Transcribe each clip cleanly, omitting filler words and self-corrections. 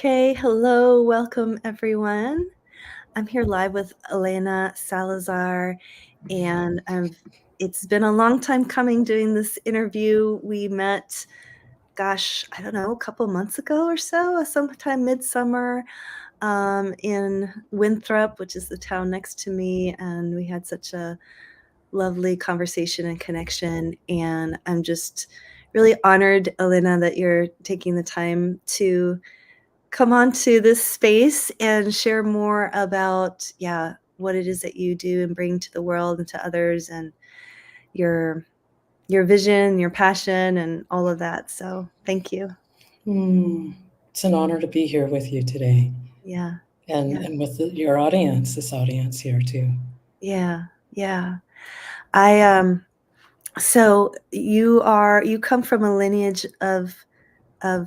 Okay, hello, welcome everyone. I'm here live with Elena Salazar, and it's been a long time coming doing this interview. We met, I don't know, a couple months ago or so, sometime midsummer, in Winthrop, which is the town next to me, and we had such a lovely conversation and connection, and I'm just really honored, Elena, that you're taking the time to come on to this space and share more about, what it is that you do and bring to the world and to others, and your vision, your passion, and all of that. So thank you. It's an honor to be here with you today. Yeah. And with your audience, this audience here too. Yeah. So you come from a lineage of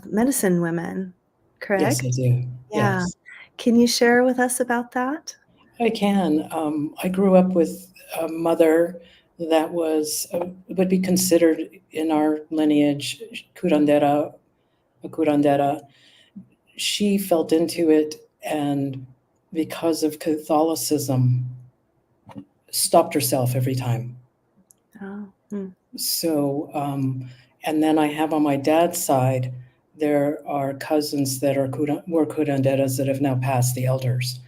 medicine women, correct? Yes, I do. Yeah. Yes. Can you share with us about that? I can. I grew up with a mother that would be considered in our lineage curandera, a curandera. She felt into it, and because of Catholicism, stopped herself every time. Oh. So, and then I have on my dad's side, there are cousins that were curanderas that have now passed the elders.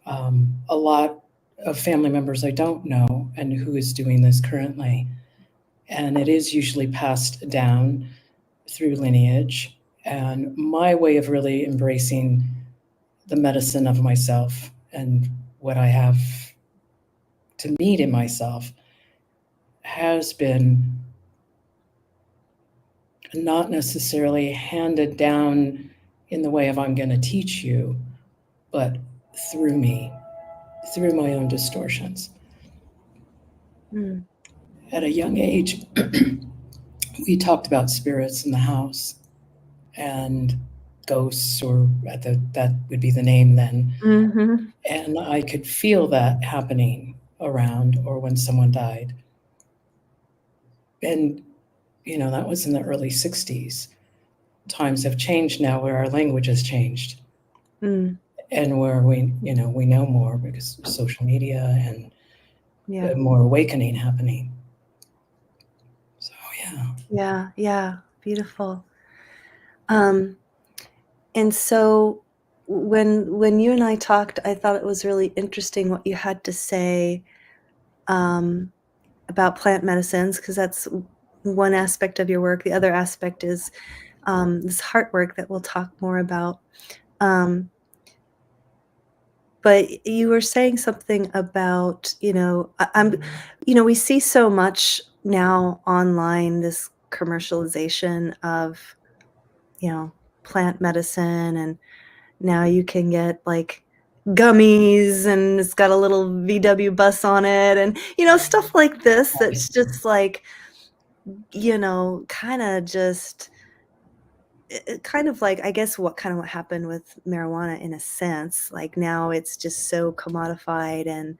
A lot of family members I don't know and who is doing this currently. And it is usually passed down through lineage. And my way of really embracing the medicine of myself and what I have to meet in myself has been not necessarily handed down in the way of I'm going to teach you, but through me, through my own distortions. At a young age, we talked about spirits in the house and ghosts, or that would be the name then. Mm-hmm. And I could feel that happening around or when someone died. And, that was in the early 60s. Times have changed now where our language has changed. And where we know more because of social media and more awakening happening. So, Yeah. Beautiful. And so when you and I talked, I thought it was really interesting what you had to say about plant medicines, because that's one aspect of your work. The other aspect is this heart work that we'll talk more about. But you were saying something about, we see so much now online, this commercialization of, plant medicine, and now you can get like gummies and it's got a little VW bus on it, and, stuff like this that's just like, kind of like, I guess, what happened with marijuana in a sense. Like now it's just so commodified, and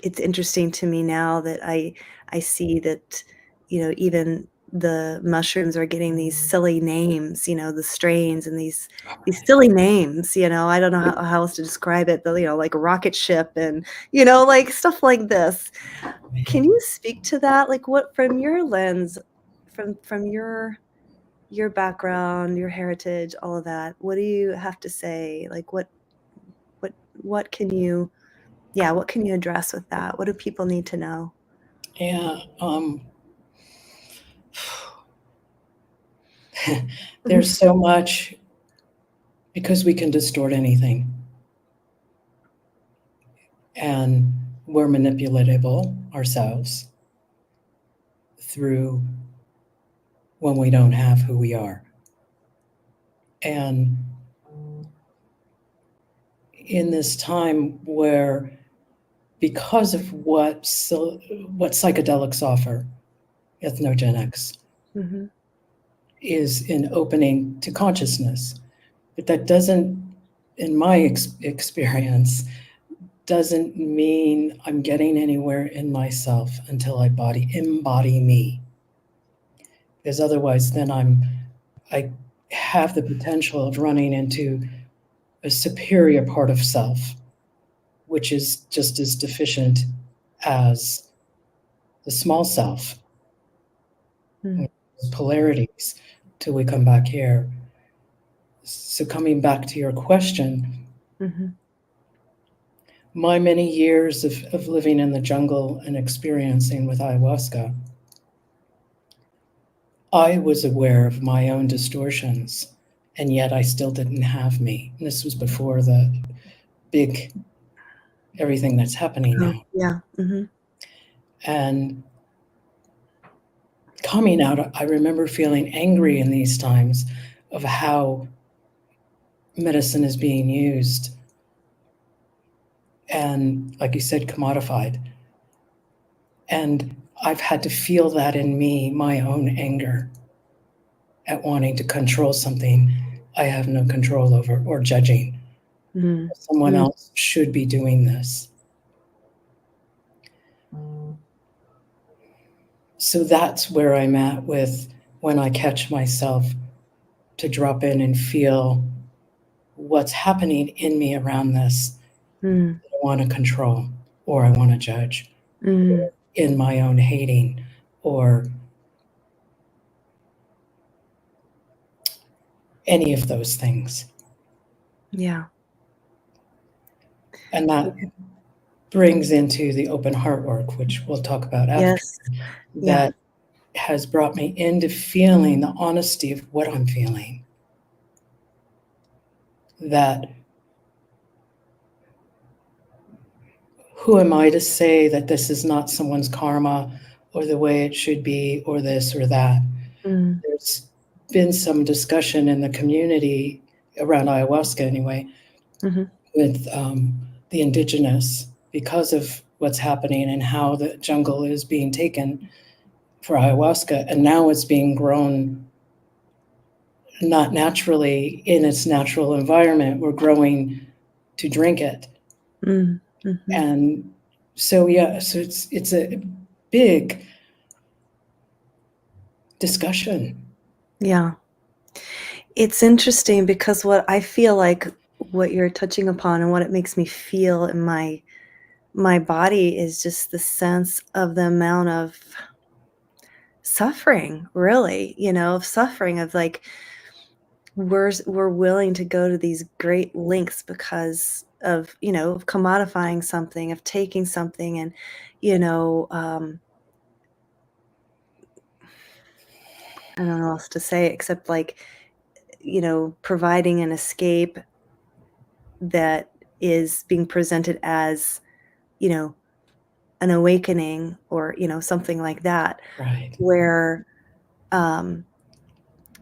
it's interesting to me now that I see that even the mushrooms are getting these silly names, the strains, and these silly names. I don't know how else to describe it, but like rocket ship and like stuff like this. Can you speak to that? Like, what, from your lens, from your background, your heritage, all of that, what do you have to say? Like, what can you address with that? What do people need to know? Yeah. There's so much, because we can distort anything. And we're manipulatable ourselves through when we don't have who we are. And in this time where, because of what psychedelics offer, ethnogenics, is an opening to consciousness. But that doesn't, in my experience, doesn't mean I'm getting anywhere in myself until I embody me. Because otherwise then I have the potential of running into a superior part of self, which is just as deficient as the small self, Mm. polarities, till we come back here. So, coming back to your question, Mhm. my many years of living in the jungle and experiencing with ayahuasca, I was aware of my own distortions, and yet I still didn't have me. And this was before the big everything that's happening Oh, now. yeah. Mhm. And coming out, I remember feeling angry in these times of how medicine is being used and, like you said, commodified. And I've had to feel that in me, my own anger at wanting to control something I have no control over, or judging Mm. someone Mm. else should be doing this. So that's where I'm at with when I catch myself to drop in and feel what's happening in me around this. Mm. I want to control, or I want to judge, Mm. in my own hating, or any of those things. Yeah. And that brings into the open heart work, which we'll talk about after, Yes. Yeah. that has brought me into feeling the honesty of what I'm feeling. That who am I to say that this is not someone's karma or the way it should be or this or that? Mm. There's been some discussion in the community around ayahuasca anyway, Mhm. with the indigenous, because of what's happening and how the jungle is being taken for ayahuasca, and now it's being grown not naturally in its natural environment. We're growing to drink it. Mm. Mhm. And so yeah, so it's a big discussion. Yeah. It's interesting because what I feel like what you're touching upon and what it makes me feel in my body is just the sense of the amount of suffering, really, of suffering of like we're willing to go to these great lengths because of commodifying something, of taking something and, you know, I don't know what else to say except like, providing an escape that is being presented as, you know, an awakening or, something like that, Right, where, um,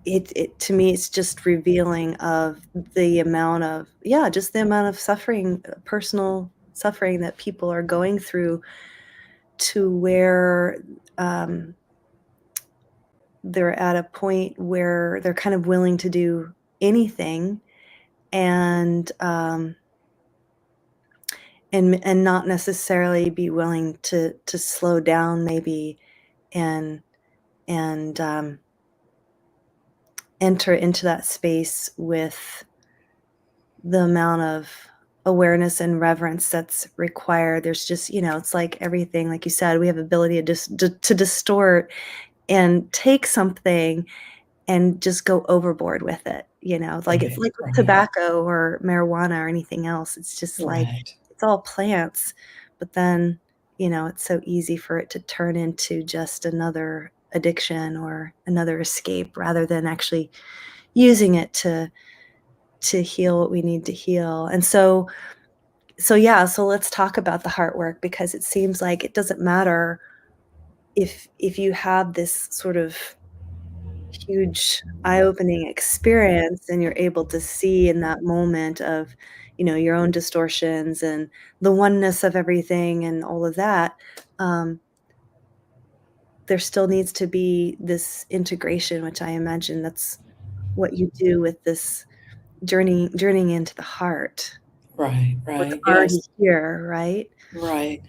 it to me, it's just revealing of the amount of yeah, just the amount of suffering, personal suffering that people are going through to where, um, they're at a point where they're kind of willing to do anything and, and not necessarily be willing to slow down maybe and and, enter into that space with the amount of awareness and reverence that's required. There's just, it's like everything, like you said, we have ability to distort and take something and just go overboard with it, like it's right, like with right, tobacco or marijuana or anything else. It's just like right, it's all plants, but then, it's so easy for it to turn into just another addiction or another escape rather than actually using it to heal what we need to heal. And so yeah, so let's talk about the heart work because it seems like it doesn't matter if you have this sort of huge eye-opening experience and you're able to see in that moment of, your own distortions and the oneness of everything and all of that, um, there still needs to be this integration, which I imagine that's what you do with this journeying into the heart. right, What's right. already Yes, here, right? right.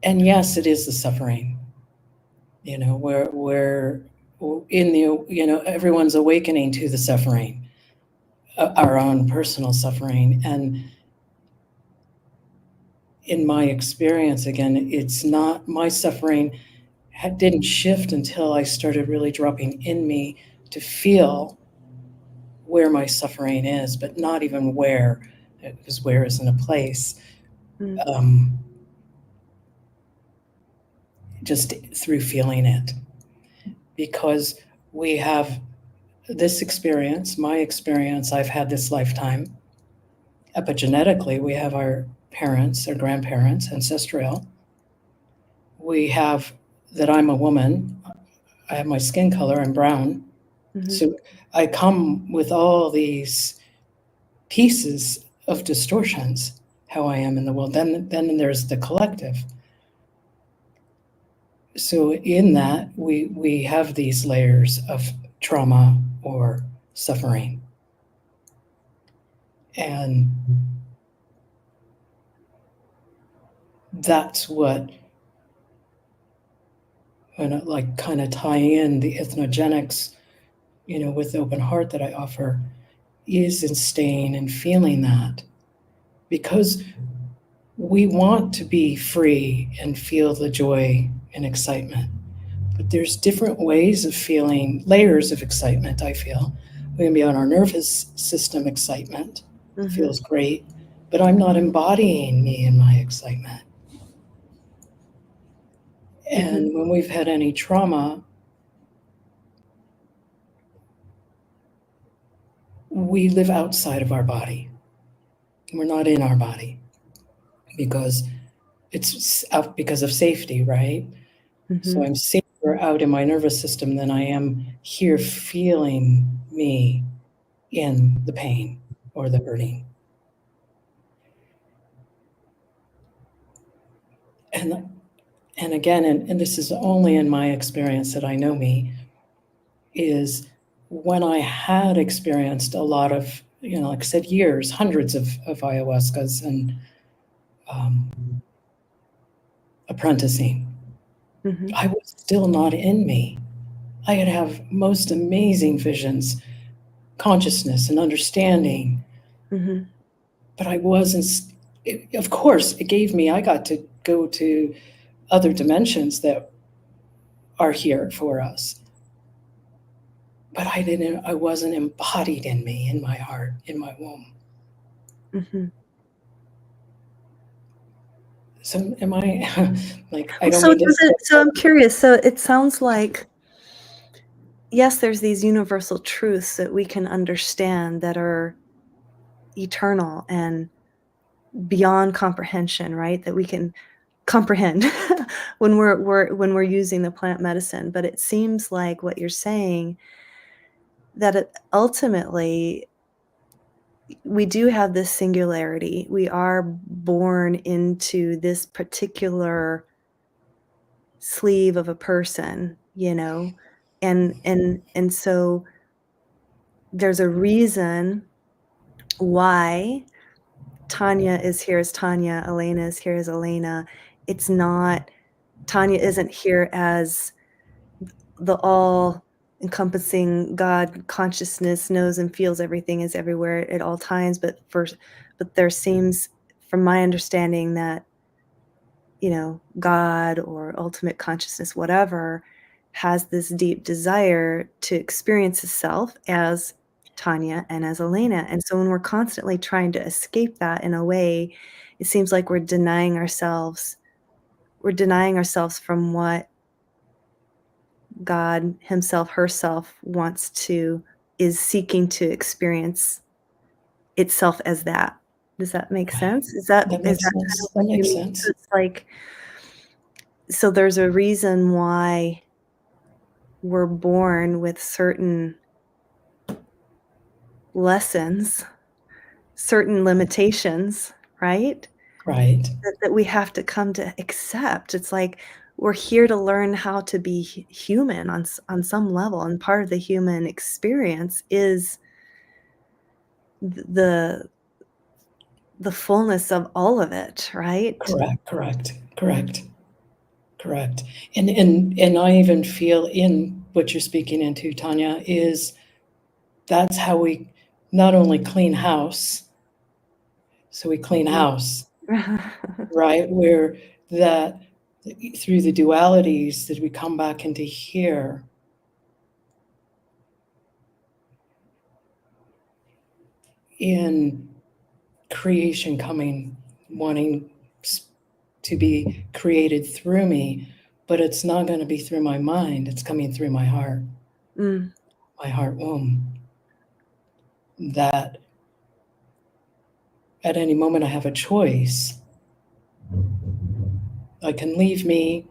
And yes, it is the suffering. Where in the, everyone's awakening to the suffering, our own personal suffering. And in my experience, again, it's not, my suffering didn't shift until I started really dropping in me to feel where my suffering is, but not even where, because where isn't a place. Just through feeling it. Because we have this experience, my experience, I've had this lifetime. Epigenetically, we have our parents, our grandparents, ancestral. We have that I'm a woman. I have my skin color, I'm brown. So I come with all these pieces of distortions, how I am in the world. Then there's the collective. So in that, we have these layers of trauma or suffering. And that's what, when I like kind of tie in the ethnogenics, with the open heart that I offer, is in staying and feeling that. Because we want to be free and feel the joy and excitement. But there's different ways of feeling, layers of excitement, I feel. We can be on our nervous system excitement, feels great, but I'm not embodying me in my excitement. And when we've had any trauma, we live outside of our body. We're not in our body because it's out because of safety, right? So I'm safer out in my nervous system than I am here feeling me in the pain or the hurting. And again, and this is only in my experience that I know me, is when I had experienced a lot of, like I said, years, hundreds of ayahuascas and apprenticing, I was still not in me. I could have most amazing visions, consciousness and understanding, but I wasn't. Of course, it gave me, I got to go to other dimensions that are here for us. But I wasn't embodied in me, in my heart, in my womb. So am I, like, I don't mean to. So I'm curious. So it sounds like, yes, there's these universal truths that we can understand that are eternal and beyond comprehension, right? That we can comprehend when we're using the plant medicine. But it seems like what you're saying, that ultimately we do have this singularity. We are born into this particular sleeve of a person, and so there's a reason why Tanya is here as Tanya, Elena is here as Elena. It's not, Tanya isn't here as the all encompassing God consciousness, knows and feels everything, is everywhere at all times. But there seems, from my understanding, that, God or ultimate consciousness, whatever, has this deep desire to experience itself as Tanya and as Elena. And so when we're constantly trying to escape that, in a way, it seems like we're denying ourselves from what God himself, herself is seeking to experience itself as that. Does that make sense? That Is makes that sense. kind of That what you makes mean? sense. So it's like, so there's a reason why we're born with certain lessons, certain limitations, right? Right. That we have to come to accept. It's like we're here to learn how to be human on some level, and part of the human experience is the fullness of all of it, right? Correct. And I even feel in what you're speaking into, Tanya, is that's how we not only clean house, so we clean house, right? Where that through the dualities that we come back into here. In creation coming, wanting to be created through me, but it's not going to be through my mind, it's coming through my heart, my heart womb. That at any moment I have a choice. I can leave me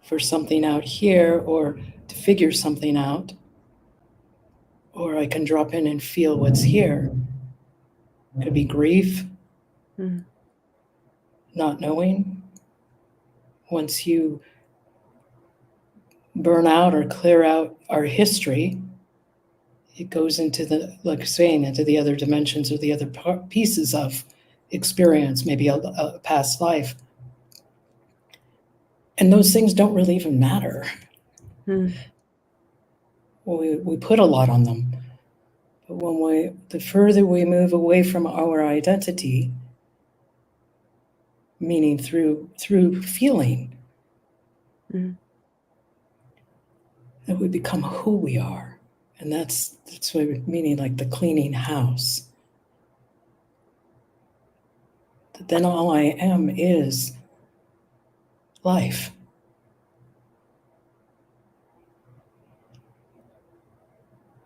for something out here or to figure something out, or I can drop in and feel what's here. It could be grief, not knowing. Once you burn out or clear out our history, it goes into the, like you're saying, into the other dimensions or the other pieces of experience, maybe a past life. And those things don't really even matter. We put a lot on them. But the further we move away from our identity, meaning through feeling, that we become who we are. And that's what meaning, like the cleaning house. That then all I am is life.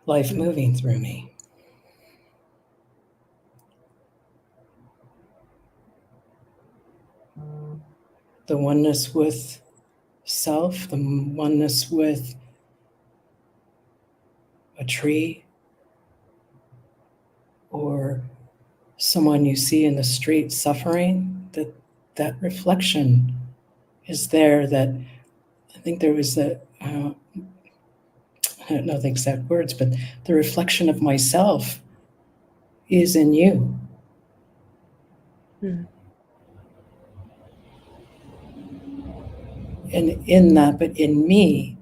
Life moving through me. The oneness with self, the oneness with a tree, or someone you see in the street suffering, that reflection is there. That I think there was I don't know the exact words, but the reflection of myself is in you. And in that, but in me,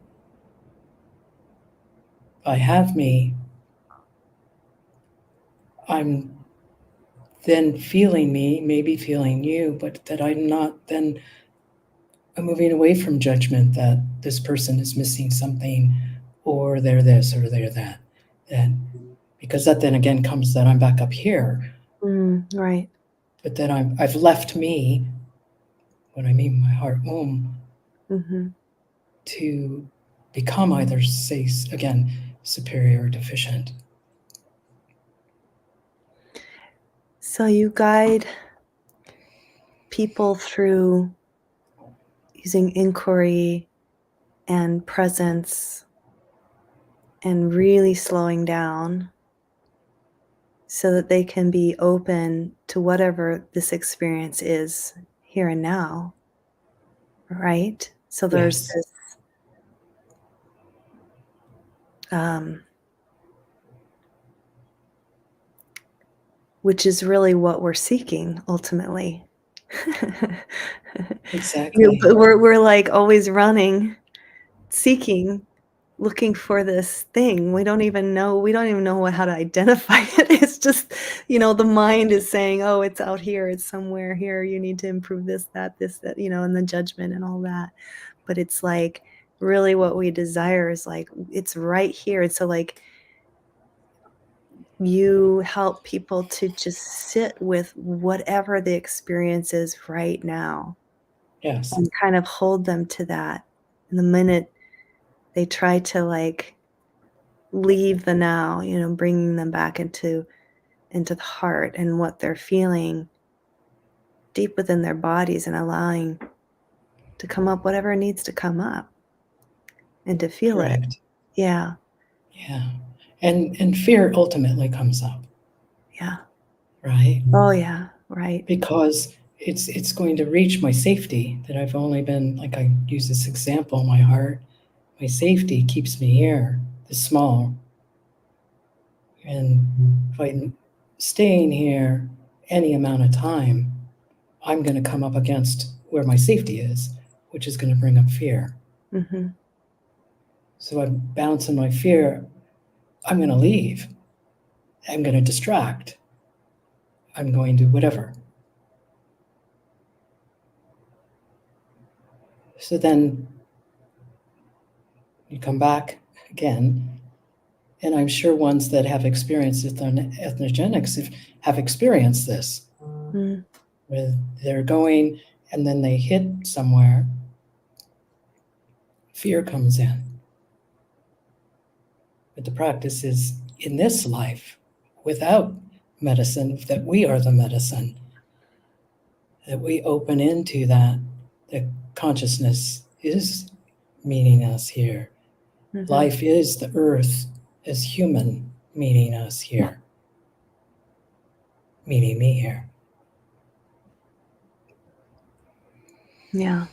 I have me, I'm then feeling me, maybe feeling you, but that I'm not then moving away from judgment that this person is missing something, or they're this, or they're that. And because that then again comes that I'm back up here. Right. But then I've left me, what I mean, my heart womb, to become either, say, again, superior or deficient. So you guide people through using inquiry and presence and really slowing down so that they can be open to whatever this experience is here and now, right? So there's Yes. this which is really what we're seeking ultimately. Exactly. But we're like always running, seeking, looking for this thing. We don't even know how to identify it. It's just, the mind is saying, oh, it's out here, it's somewhere here, you need to improve this, that, and the judgment and all that. But it's like really what we desire is like it's right here. And so like you help people to just sit with whatever the experience is right now. Yes. And kind of hold them to that. And the minute they try to like leave the now, bringing them back into the heart and what they're feeling deep within their bodies and allowing to come up whatever needs to come up and to feel Correct. it. Yeah. Yeah. And fear ultimately comes up. Yeah. Right? Oh yeah. Right. Because it's going to reach my safety that I've only been, like I use this example, my heart, my safety keeps me here, this small. And if I'm staying here any amount of time, I'm going to come up against where my safety is, which is going to bring up fear. So I'm bouncing my fear. I'm going to leave. I'm going to distract. I'm going to whatever. So then you come back again, and I'm sure ones that have experienced ethnogenics have experienced this, where they're going and then they hit somewhere, fear comes in. But the practice is in this life, without medicine, that we are the medicine, that we open into that consciousness is meeting us here. Mm-hmm. Life is the earth as human meeting us here, meeting me here. Yeah.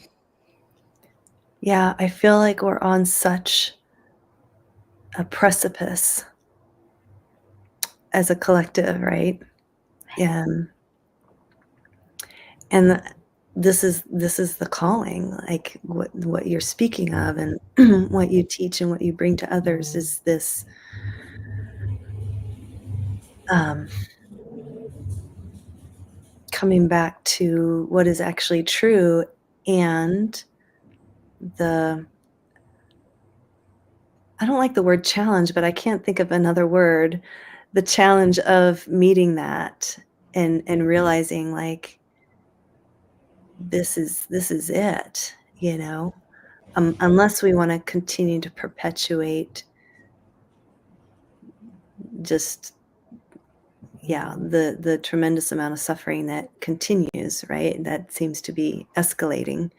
Yeah, I feel like we're on such a precipice as a collective, right? And this is the calling, like what you're speaking of, and what you teach and what you bring to others is this coming back to what is actually true, and I don't like the word challenge, but I can't think of another word. The challenge of meeting that and realizing, like, this is it, unless we want to continue to perpetuate just the tremendous amount of suffering that continues, right? That seems to be escalating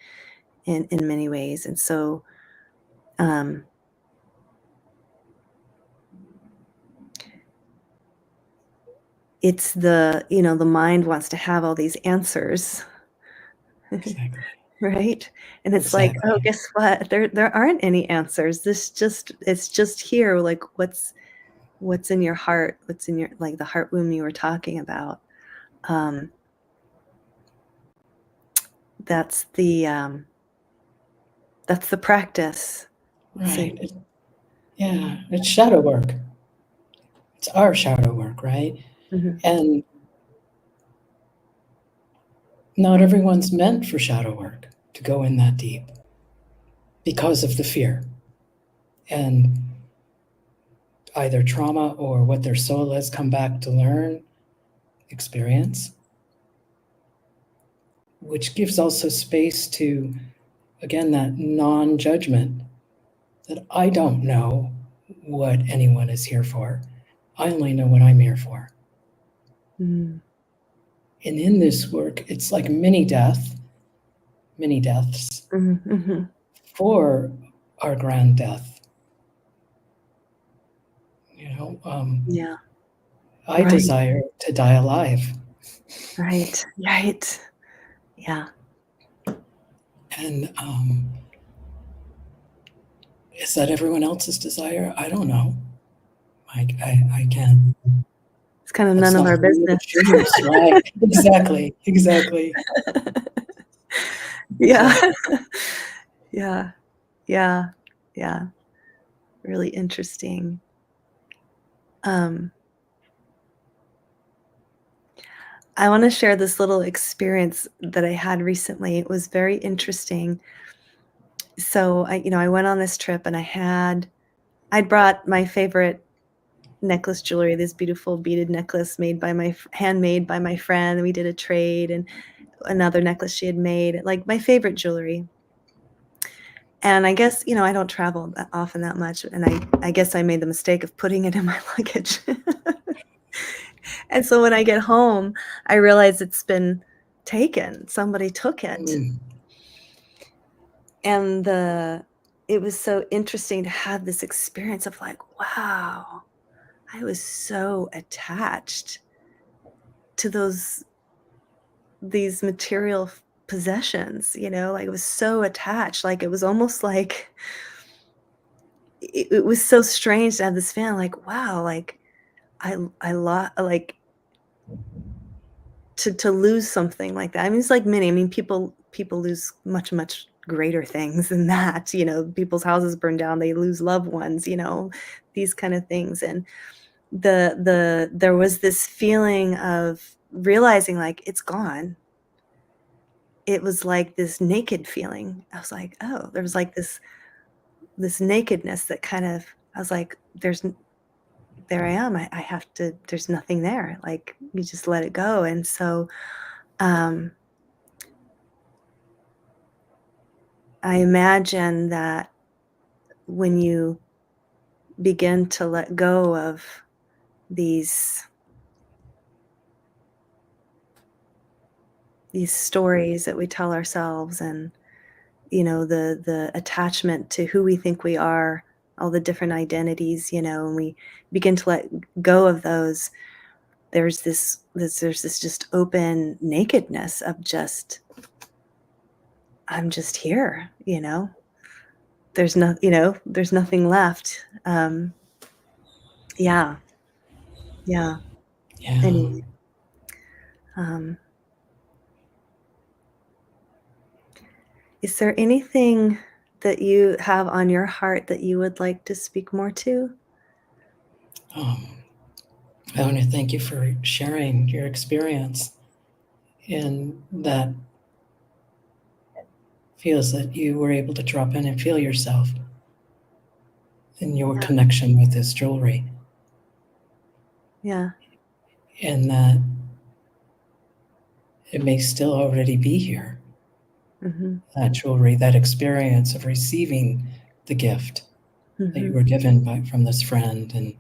in many ways. And so it's the mind wants to have all these answers. Exactly. Right? And it's exactly. Like, oh, guess what? There aren't any answers. It's just here, like what's in your heart, what's in your, like, the heart womb you were talking about. That's the practice. Right. It's shadow work. It's our shadow work, right? Mm-hmm. And not everyone's meant for shadow work to go in that deep because of the fear and either trauma or what their soul has come back to learn, experience, which gives also space to, again, that non-judgment, that I don't know what anyone is here for. I only know what I'm here for. Mm. And in this work, it's like mini deaths mm-hmm. for our grand death. Yeah. I right. desire to die alive. Right. Yeah. And is that everyone else's desire? I don't know. I can't. It's kind of none of our business. Choose, right? Exactly. Yeah. Yeah. Really interesting. I want to share this little experience that I had recently. It was very interesting. So I went on this trip, and I'd brought my favorite necklace jewelry, this beautiful beaded necklace handmade by my friend. We did a trade, and another necklace she had made, like my favorite jewelry. And I guess, I don't travel that often that much. And I guess I made the mistake of putting it in my luggage. And so when I get home, I realize it's been taken. Somebody took it. Mm. And it was so interesting to have this experience of, like, wow, I was so attached to these material possessions, like, it was so attached. Like, it was almost like it was so strange to have this feeling, like, wow, like like, to lose something like that. I mean, it's like many. I mean, people lose much greater things than that. People's houses burn down, they lose loved ones, these kind of things. And there was this feeling of realizing, like, it's gone. It was like this naked feeling. I was like, oh, there was like this nakedness that kind of, I was like, there I am. I have to, there's nothing there. Like, you just let it go. And so um I imagine that when you begin to let go of these stories that we tell ourselves, and the attachment to who we think we are, all the different identities, and we begin to let go of those, there's this just open nakedness of just, I'm just here. There's nothing left. Yeah, yeah. Yeah. Anyway, um is there anything that you have on your heart that you would like to speak more to? Um, I want to thank you for sharing your experience, and that feels that you were able to drop in and feel yourself in your Yeah, connection with this jewelry, yeah. and that it may still already be here. Mhm, That jewelry, that experience of receiving the gift that you mhm, were given from this friend, and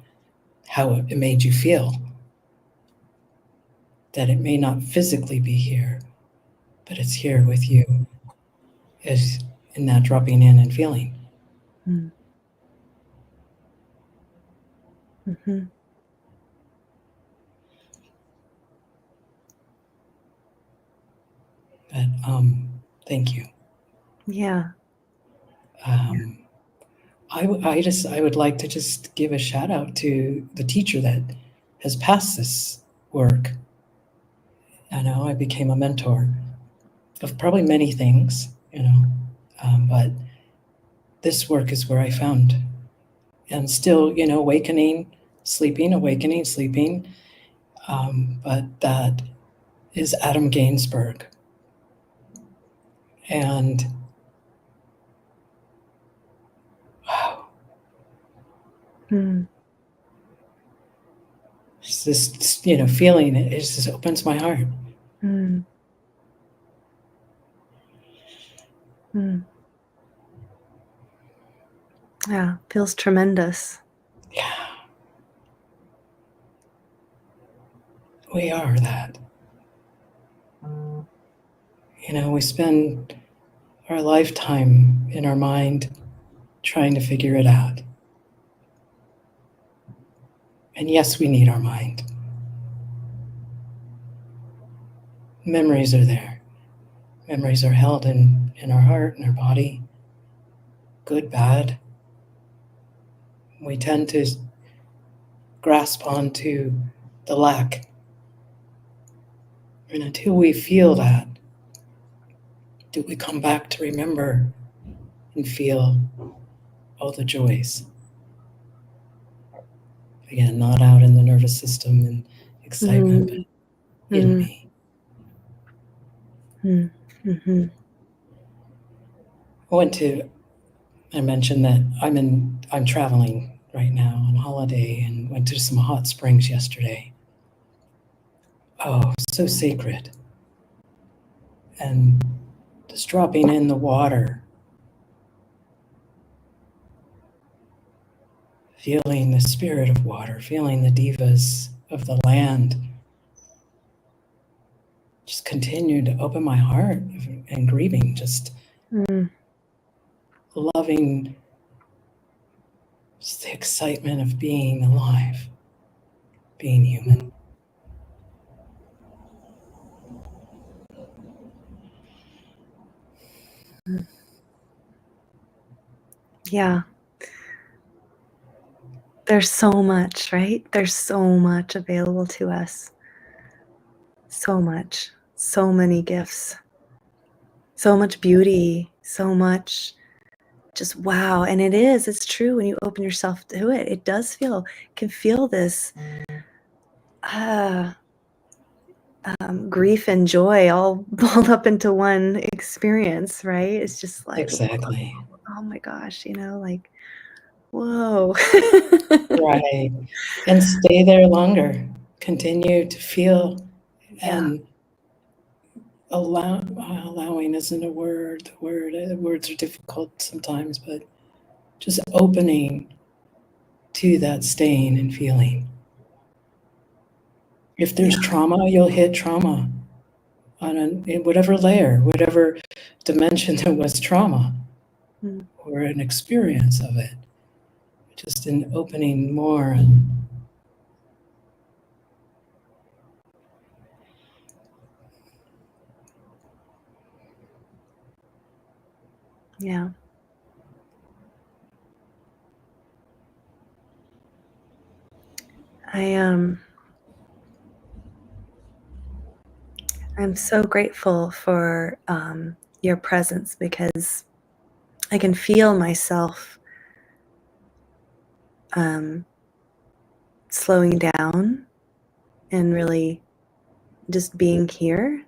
how it made you feel. That it may not physically be here, but it's here with you, as in that dropping in and feeling. mm, mhm. But thank you. Yeah, yeah. Um, I would like to just give a shout out to the teacher that has passed this work. I know I became a mentor of probably many things, but this work is where I found, and still, awakening, sleeping, awakening, sleeping. But that is Adam Gainsbourg. And wow, Mm, it's this, feeling, it just opens my heart. mm, mm. Yeah, feels tremendous. Yeah, we are that. We spend our lifetime in our mind trying to figure it out. And yes, we need our mind. Memories are there. Memories are held in our heart and our body, good, bad. We tend to grasp onto the lack. And until we feel that, do we come back to remember and feel all the joys. Again, not out in the nervous system and excitement, but Mm, in mm, me. mm, mhm. I mentioned that I'm traveling right now on holiday, and went to some hot springs yesterday. Oh, so sacred. And just dropping in the water, feeling the spirit of water, feeling the divas of the land, just continue to open my heart and grieving, just Mm, loving just the excitement of being alive, being human. mm. Yeah, there's so much, right? There's so much available to us. So much. So many gifts. So much beauty, so much just wow. And it's true when you open yourself to it, it does can feel this grief and joy all balled up into one experience, right? It's just like, Exactly. oh my gosh, like, whoa. Right. And stay there longer. Continue to feel Yeah. and allowing isn't a word. Words are difficult sometimes, but just opening to that staying and feeling. If there's trauma, you'll hit trauma in whatever layer, whatever dimension there was trauma or an experience of it. Just in opening more and Yeah. I'm so grateful for your presence because I can feel myself slowing down and really just being here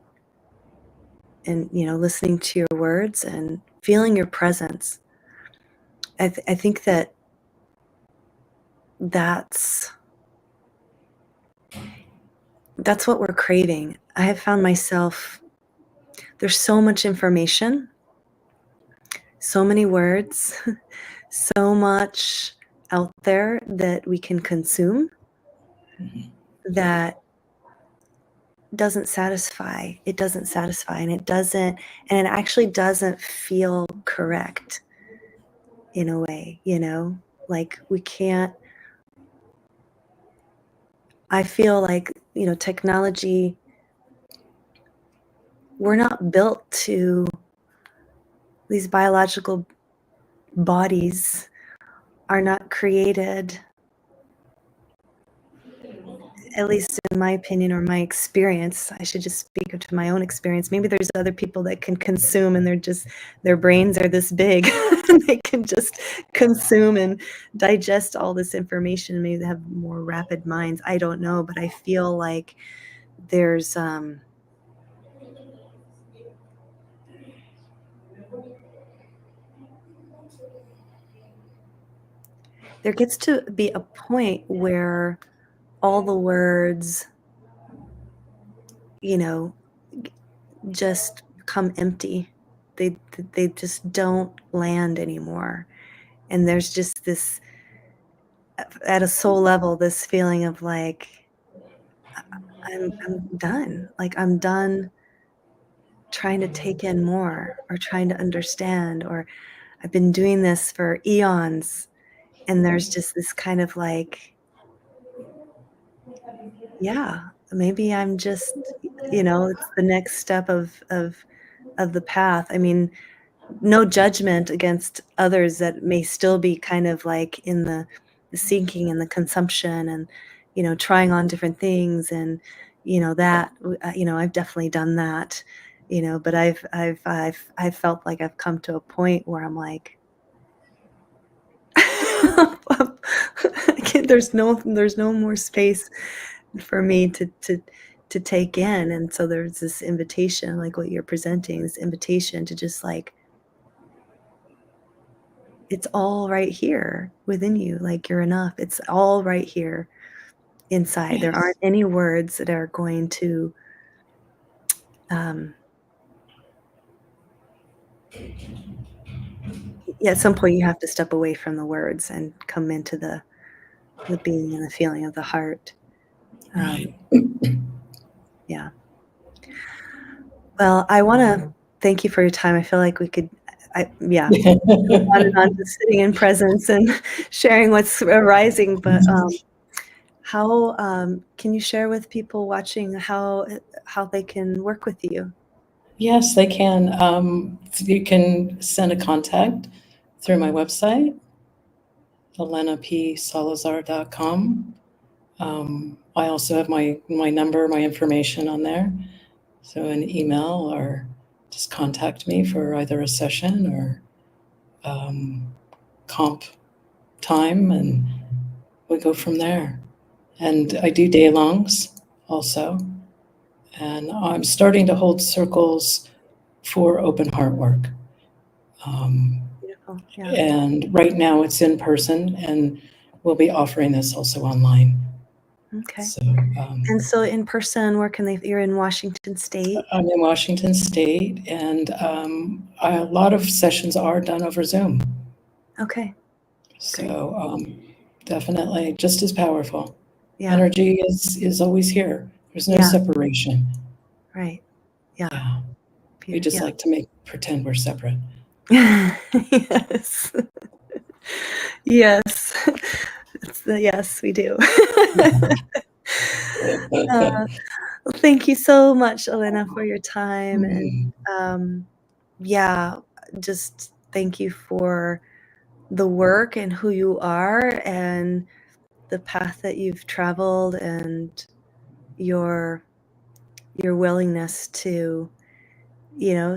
and listening to your words and feeling your presence. I think that's what we're craving. I have found myself, there's so much information, so many words, so much out there that we can consume that doesn't satisfy. It doesn't satisfy, and it actually doesn't feel correct in a way, like we can't. I feel like, technology, we're not built to, these biological bodies are not created, at least in my opinion or my experience. I should just speak to my own experience. Maybe there's other people that can consume and their brains are this big and they can just consume and digest all this information. Maybe they have more rapid minds. I don't know, but I feel like there's there gets to be a point where all the words, just come empty. They just don't land anymore. And there's just this, at a soul level, this feeling of like, I'm done. Like I'm done trying to take in more or trying to understand, or I've been doing this for eons. And there's just this kind of like, yeah, maybe I'm just, it's the next step of the path. I mean, no judgment against others that may still be kind of like in the seeking and the consumption and, trying on different things and, that, I've definitely done that, but I've felt like I've come to a point where I'm like, there's no more space for me to take in. And so there's this invitation, like what you're presenting, this invitation to just like, it's all right here within you. Like you're enough. It's all right here inside. There aren't any words that are going to, at some point you have to step away from the words and come into the being and the feeling of the heart. right. Yeah. Well, I want to thank you for your time. I feel like we could, on and on, just sitting in presence and sharing what's arising. But how can you share with people watching how they can work with you? Yes, they can. You can send a contact through my website, elenapsalazar.com. I also have my number, my information on there. So an email or just contact me for either a session or comp time, and we go from there. And I do day longs also. And I'm starting to hold circles for open heart work. Beautiful. Yeah. And right now it's in person, and we'll be offering this also online. Okay. So, and so in person, where can they? You're in Washington State? I'm in Washington State, and a lot of sessions are done over Zoom. Okay. So definitely just as powerful. Yeah. Energy is always here. There's no separation. Right. Yeah. Yeah. We just like to pretend we're separate. Yes. Yes. Yes, we do. Thank you so much, Elena, for your time. And just thank you for the work and who you are and the path that you've traveled, and your willingness to,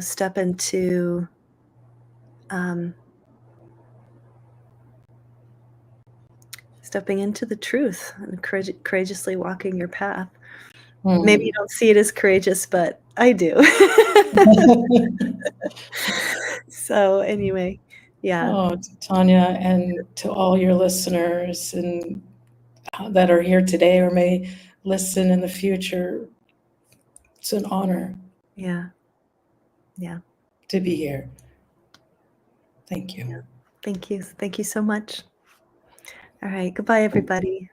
step into stepping into the truth and courageously walking your path. Maybe you don't see it as courageous, but I do. So anyway, yeah. Oh, Tanya, and to all your listeners and that are here today or may listen in the future, it's an honor. Yeah. Yeah. To be here. Thank you. Yeah. Thank you. Thank you so much. All right. Goodbye, everybody.